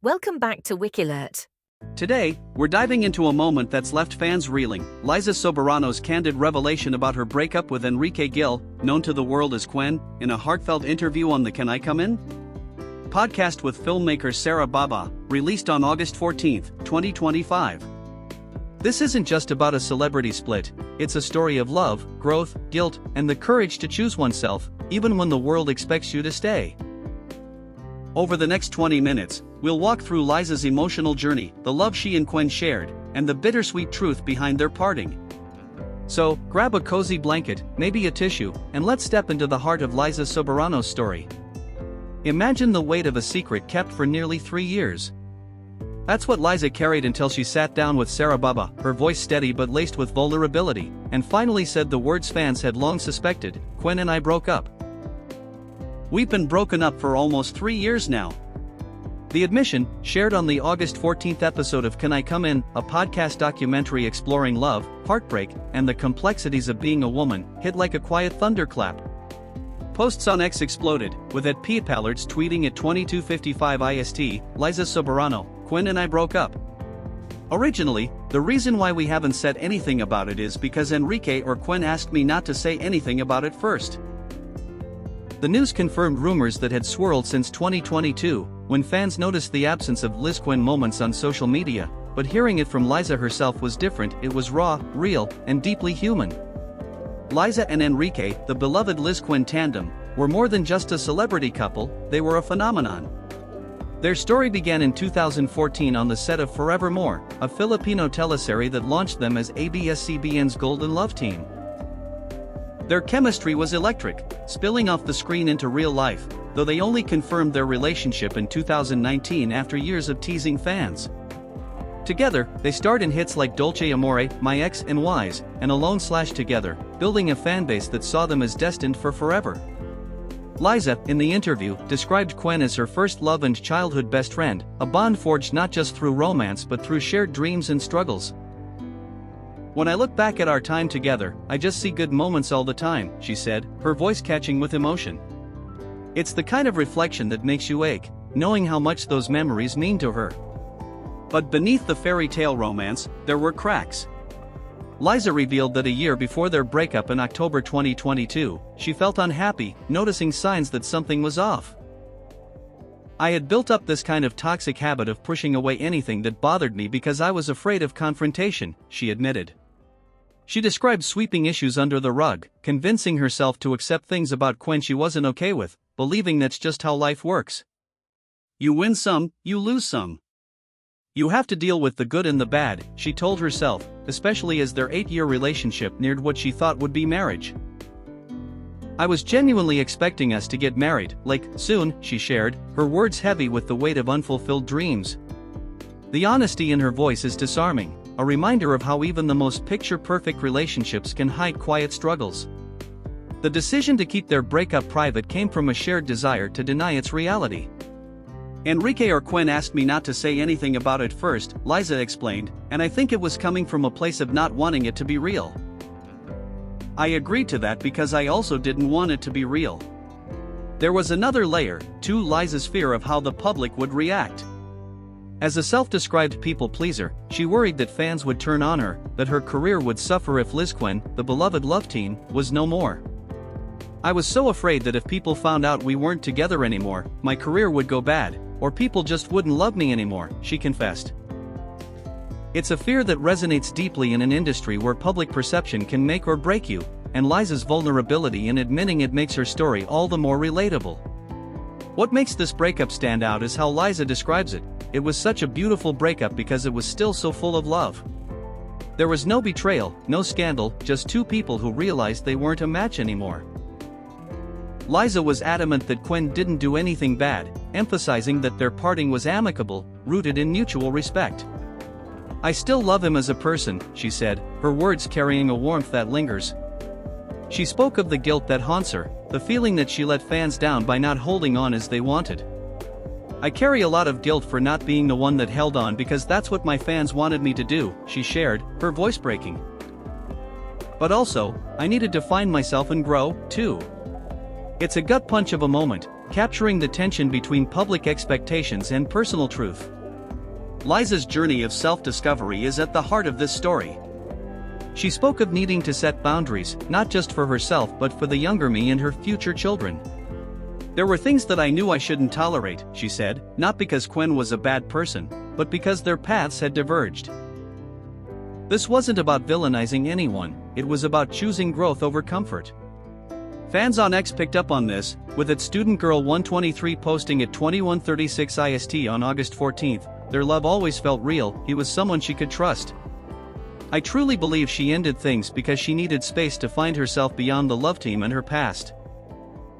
Welcome back to WikiLert. Today, we're diving into a moment that's left fans reeling: Liza Soberano's candid revelation about her breakup with Enrique Gil, known to the world as Quen, in a heartfelt interview on the Can I Come In? Podcast with filmmaker Sarah Baba, released on August 14, 2025. This isn't just about a celebrity split, it's a story of love, growth, guilt, and the courage to choose oneself, even when the world expects you to stay. Over the next 20 minutes, we'll walk through Liza's emotional journey, the love she and Quen shared, and the bittersweet truth behind their parting. So, grab a cozy blanket, maybe a tissue, and let's step into the heart of Liza Soberano's story. Imagine the weight of a secret kept for nearly 3 years. That's what Liza carried until she sat down with Sarah Baba, her voice steady but laced with vulnerability, and finally said the words fans had long suspected: "Quen and I broke up. We've been broken up for almost 3 years now." The admission, shared on the August 14th episode of Can I Come In, a podcast documentary exploring love, heartbreak, and the complexities of being a woman, hit like a quiet thunderclap. Posts on X exploded, with @PeopleAlerts tweeting at 22:55 IST, "Liza Soberano, Quen and I broke up." Originally, the reason why we haven't said anything about it is because Enrique or Quen asked me not to say anything about it first. The news confirmed rumors that had swirled since 2022, when fans noticed the absence of LizQuen moments on social media, but hearing it from Liza herself was different. It was raw, real, and deeply human. Liza and Enrique, the beloved LizQuen tandem, were more than just a celebrity couple, they were a phenomenon. Their story began in 2014 on the set of Forevermore, a Filipino teleserie that launched them as ABS-CBN's Golden Love Team. Their chemistry was electric, spilling off the screen into real life, though they only confirmed their relationship in 2019 after years of teasing fans. Together, they starred in hits like Dolce Amore, My Ex and Wise, and Alone/Together, building a fanbase that saw them as destined for forever. Liza, in the interview, described Quen as her first love and childhood best friend, a bond forged not just through romance but through shared dreams and struggles. "When I look back at our time together, I just see good moments all the time," she said, her voice catching with emotion. It's the kind of reflection that makes you ache, knowing how much those memories mean to her. But beneath the fairy tale romance, there were cracks. Liza revealed that a year before their breakup in October 2022, she felt unhappy, noticing signs that something was off. "I had built up this kind of toxic habit of pushing away anything that bothered me because I was afraid of confrontation," she admitted. She described sweeping issues under the rug, convincing herself to accept things about Quen she wasn't okay with, believing that's just how life works. "You win some, you lose some. You have to deal with the good and the bad," she told herself, especially as their 8-year relationship neared what she thought would be marriage. "I was genuinely expecting us to get married, like, soon," she shared, her words heavy with the weight of unfulfilled dreams. The honesty in her voice is disarming, a reminder of how even the most picture-perfect relationships can hide quiet struggles. The decision to keep their breakup private came from a shared desire to deny its reality. "Enrique or Quen asked me not to say anything about it first," Liza explained, "and I think it was coming from a place of not wanting it to be real. I agreed to that because I also didn't want it to be real." There was another layer, to Liza's fear of how the public would react. As a self-described people-pleaser, she worried that fans would turn on her, that her career would suffer if LizQuen, the beloved love team, was no more. "I was so afraid that if people found out we weren't together anymore, my career would go bad, or people just wouldn't love me anymore," she confessed. It's a fear that resonates deeply in an industry where public perception can make or break you, and Liza's vulnerability in admitting it makes her story all the more relatable. What makes this breakup stand out is how Liza describes it: "It was such a beautiful breakup because it was still so full of love. There was no betrayal, no scandal, just two people who realized they weren't a match anymore." Liza was adamant that Quen didn't do anything bad, emphasizing that their parting was amicable, rooted in mutual respect. "I still love him as a person," she said, her words carrying a warmth that lingers. She spoke of the guilt that haunts her, the feeling that she let fans down by not holding on as they wanted. "I carry a lot of guilt for not being the one that held on because that's what my fans wanted me to do," she shared, her voice breaking. "But also, I needed to find myself and grow, too. It's a gut punch of a moment, capturing the tension between public expectations and personal truth. Liza's journey of self-discovery is at the heart of this story. She spoke of needing to set boundaries, not just for herself but for the younger me and her future children. "There were things that I knew I shouldn't tolerate," she said, not because Quen was a bad person, but because their paths had diverged. This wasn't about villainizing anyone, it was about choosing growth over comfort. Fans on X picked up on this, with its student girl 123 posting at 21:36 IST on August 14th, "Their love always felt real, he was someone she could trust. I truly believe she ended things because she needed space to find herself beyond the love team and her past."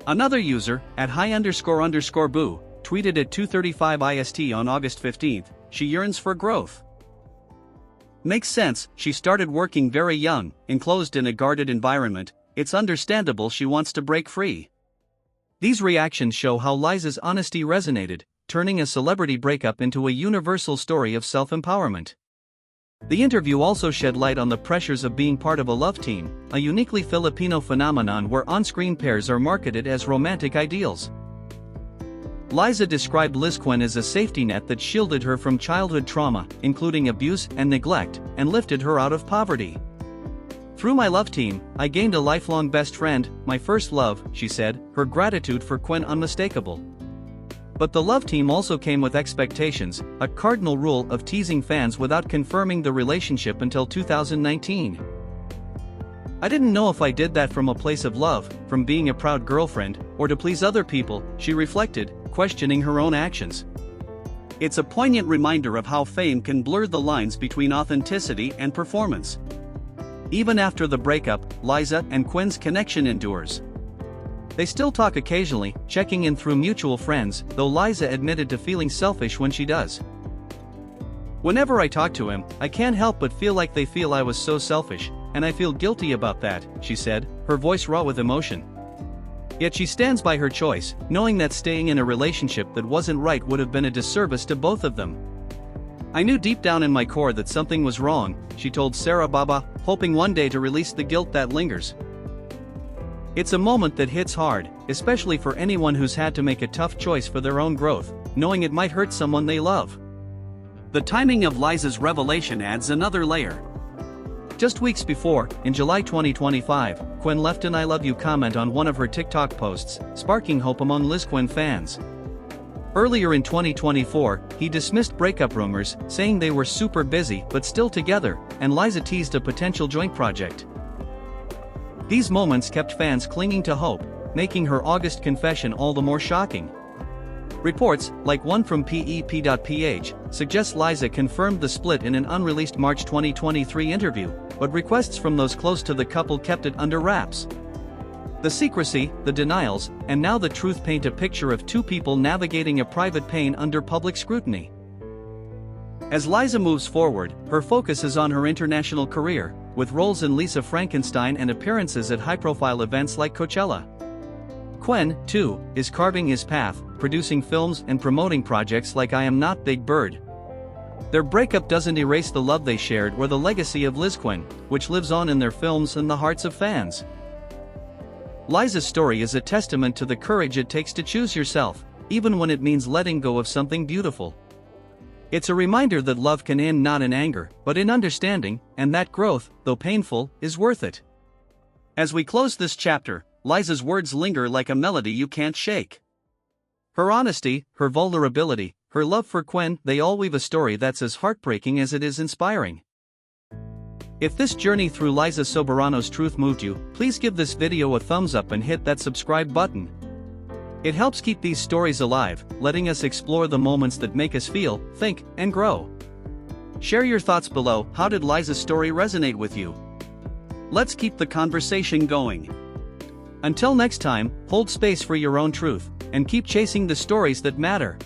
Another user, at @high__boo, tweeted at 2:35 IST on August 15th, "She yearns for growth. Makes sense, she started working very young, enclosed in a guarded environment, it's understandable she wants to break free." These reactions show how Liza's honesty resonated, turning a celebrity breakup into a universal story of self-empowerment. The interview also shed light on the pressures of being part of a love team, a uniquely Filipino phenomenon where on-screen pairs are marketed as romantic ideals. Liza described LizQuen as a safety net that shielded her from childhood trauma, including abuse and neglect, and lifted her out of poverty. "Through my love team, I gained a lifelong best friend, my first love," she said, her gratitude for Quen unmistakable. But the love team also came with expectations, a cardinal rule of teasing fans without confirming the relationship until 2019. "I didn't know if I did that from a place of love, from being a proud girlfriend, or to please other people," she reflected, questioning her own actions. It's a poignant reminder of how fame can blur the lines between authenticity and performance. Even after the breakup, Liza and Quen's connection endures. They still talk occasionally, checking in through mutual friends, though Liza admitted to feeling selfish when she does. "Whenever I talk to him, I can't help but feel like they feel I was so selfish, and I feel guilty about that," she said, her voice raw with emotion. Yet she stands by her choice, knowing that staying in a relationship that wasn't right would have been a disservice to both of them. "I knew deep down in my core that something was wrong," she told Sarah Baba, hoping one day to release the guilt that lingers. It's a moment that hits hard, especially for anyone who's had to make a tough choice for their own growth, knowing it might hurt someone they love. The timing of Liza's revelation adds another layer. Just weeks before, in July 2025, Quen left an "I love you" comment on one of her TikTok posts, sparking hope among LizQuen fans. Earlier in 2024, he dismissed breakup rumors, saying they were super busy but still together, and Liza teased a potential joint project. These moments kept fans clinging to hope, making her August confession all the more shocking. Reports, like one from PEP.ph, suggest Liza confirmed the split in an unreleased March 2023 interview, but requests from those close to the couple kept it under wraps. The secrecy, the denials, and now the truth paint a picture of two people navigating a private pain under public scrutiny. As Liza moves forward, her focus is on her international career, with roles in Lisa Frankenstein and appearances at high-profile events like Coachella. Quen, too, is carving his path, producing films and promoting projects like I Am Not Big Bird. Their breakup doesn't erase the love they shared or the legacy of LizQuen, which lives on in their films and the hearts of fans. Liza's story is a testament to the courage it takes to choose yourself, even when it means letting go of something beautiful. It's a reminder that love can end not in anger, but in understanding, and that growth, though painful, is worth it. As we close this chapter, Liza's words linger like a melody you can't shake. Her honesty, her vulnerability, her love for Quen, they all weave a story that's as heartbreaking as it is inspiring. If this journey through Liza Soberano's truth moved you, please give this video a thumbs up and hit that subscribe button. It helps keep these stories alive, letting us explore the moments that make us feel, think, and grow. Share your thoughts below. How did Liza's story resonate with you? Let's keep the conversation going. Until next time, hold space for your own truth, and keep chasing the stories that matter.